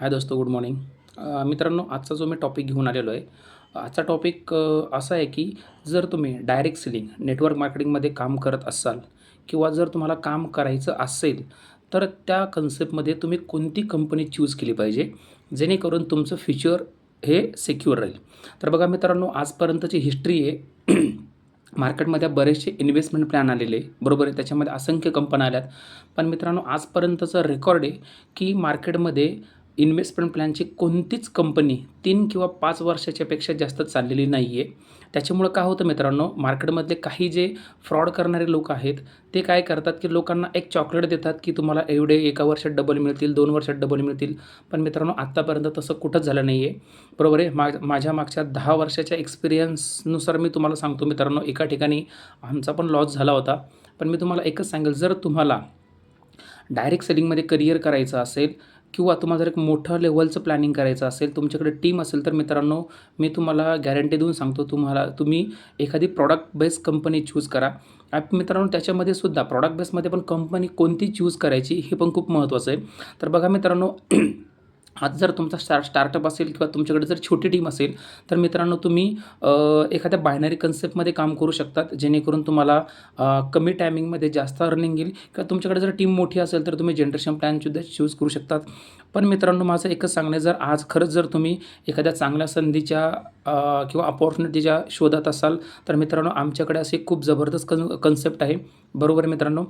हाय दोस्तो, good morning. मित्रांनो, आजचा जो मी टॉपिक घेऊन आलेलो आहे, आजचा टॉपिक असा आहे की जर तुम्ही डायरेक्ट सेलिंग नेटवर्क मार्केटिंगमध्ये काम करत असाल किंवा जर तुम्हाला काम करायचं असेल, तर त्या कन्सेप्टमध्ये तुम्ही कोणती कंपनी चूज केली पाहिजे, जेणेकरून तुमचं फ्युचर हे सिक्युअर राहील. तर बघा मित्रांनो, आजपर्यंतची हिस्ट्री आहे. मार्केटमध्ये बरेचसे इन्व्हेस्टमेंट प्लॅन आलेले, बरोबर आहे. त्याच्यामध्ये असंख्य कंपन्या आल्यात. पण मित्रांनो, आजपर्यंतचं रेकॉर्ड आहे की मार्केटमध्ये इन्व्हेस्टमेंट प्लॅनची कोणतीच कंपनी 3 किंवा 5 वर्षाच्या पेक्षा जास्त चाललेली नाही आहे. त्याच्यामुळं काय होतं मित्रांनो, मार्केटमधले काही जे फ्रॉड करणारे लोक आहेत, ते काय करतात की लोकांना एक चॉकलेट देतात की तुम्हाला एवढे 1 वर्षात डबल मिळतील, 2 वर्षात डबल मिळतील. पण मित्रांनो, आत्तापर्यंत तसं कुठंच झालं नाही आहे, बरोबर आहे. माझ्या मागच्या 10 वर्षाच्या एक्सपिरियन्सनुसार मी तुम्हाला सांगतो मित्रांनो, एका ठिकाणी आमचा पण लॉस झाला होता. पण मी तुम्हाला एकच सांगेल, जर तुम्हाला डायरेक्ट सेलिंगमध्ये करियर करायचं असेल किंवा तुम्हाला जर एक मोठं लेव्हलचं प्लॅनिंग करायचं असेल, तुमच्याकडे टीम असेल, तर मित्रांनो, मी तुम्हाला गॅरंटी देऊन सांगतो, तुम्ही एखादी प्रॉडक्ट बेस कंपनी चूज करा. मित्रांनो, त्याच्यामध्ये सुद्धा प्रॉडक्ट बेसमध्ये पण कंपनी कोणती चूज करायची हे पण खूप महत्त्वाचं आहे. तर बघा मित्रांनो, आज जर तुमचा स्टार्टअप असेल किंवा तुमच्याकडे जर छोटी टीम असेल, तर मित्रांनो, तुम्ही एखाद्या बायनरी कन्सेप्टमध्ये काम करू शकतात, जेणेकरून तुम्हाला कमी टायमिंगमध्ये जास्त अर्निंग येईल. किंवा तुमच्याकडे जर टीम मोठी असेल, तर तुम्ही जनरेशन प्लॅनसुद्धा चूज करू शकतात. पण मित्रांनो, माझं एकच सांगणं आहे, जर आज खरंच जर तुम्ही एखाद्या चांगल्या संधीच्या किंवा अपॉर्च्युनिटीच्या शोधात असाल, तर मित्रांनो, आमच्याकडे असे खूप जबरदस्त कन्सेप्ट आहे, बरोबर आहे मित्रांनो.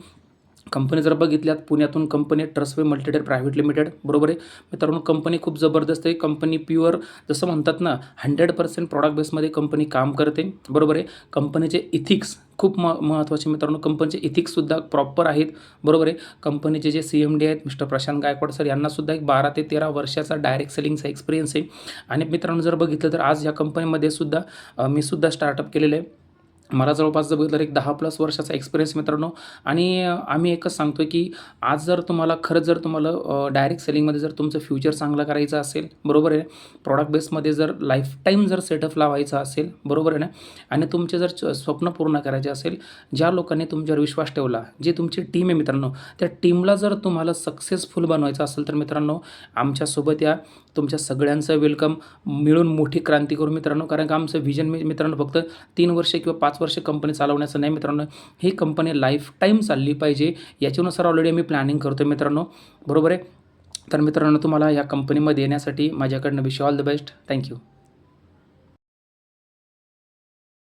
कंपनी जर बघितल्यात, पुण्यातून कंपनी ट्रस्टवे मल्टीडेट प्रायव्हेट लिमिटेड, बरोबर आहे मित्रांनो. कंपनी खूप जबरदस्त आहे. कंपनी प्युअर, जसं म्हणतात ना, 100% प्रॉडक्ट बेसमध्ये कंपनी काम करते, बरोबर आहे. कंपनीचे इथिक्स खूप महत्त्वाचे मित्रांनो. कंपनीचे इथिक्ससुद्धा प्रॉपर आहेत, बरोबर आहे. कंपनीचे जे CMD आहेत मिस्टर प्रशांत गायकवाड सर, यांनासुद्धा एक 12 ते 13 वर्षाचा डायरेक्ट सेलिंगचा एक्सपिरियन्स आहे. आणि मित्रांनो, जर बघितलं तर आज या कंपनीमध्ये सुद्धा मी सुद्धा स्टार्टअप केलेलं आहे. मला जवळपास जर बघितलं तर एक 10+ वर्षाचा एक्सपिरियन्स मित्रांनो. आणि आम्ही एकच सांगतो की आज जर तुम्हाला खरंच जर तुम्हाला डायरेक्ट सेलिंगमध्ये जर तुमचं फ्युचर चांगलं करायचं असेल, बरोबर आहे, प्रॉडक्ट बेसमध्ये जर लाईफटाईम जर सेटअप लावायचा असेल, बरोबर आहे ना, आणि तुमचे जर स्वप्न पूर्ण करायचे असेल, ज्या लोकांनी तुमच्यावर विश्वास ठेवला, जी तुमची टीम आहे मित्रांनो, त्या टीमला जर तुम्हाला सक्सेसफुल बनवायचं असेल, तर मित्रांनो, आमच्यासोबत या. तुमच्या सगळ्यांचं वेलकम. मिळून मोठी क्रांती करू मित्रांनो. कारण का आमचं व्हिजन मित्रांनो फक्त 3 वर्ष किंवा 5 वर्ष कंपनी चालवण्याचं नाही मित्रांनो. ही कंपनी लाईफटाईम चालली पाहिजे, याच्यानुसार ऑलरेडी आम्ही प्लॅनिंग करतो मित्रांनो, बरोबर आहे. तर मित्रांनो, तुम्हाला या कंपनीमध्ये येण्यासाठी माझ्याकडनं wish all the best. Thank you.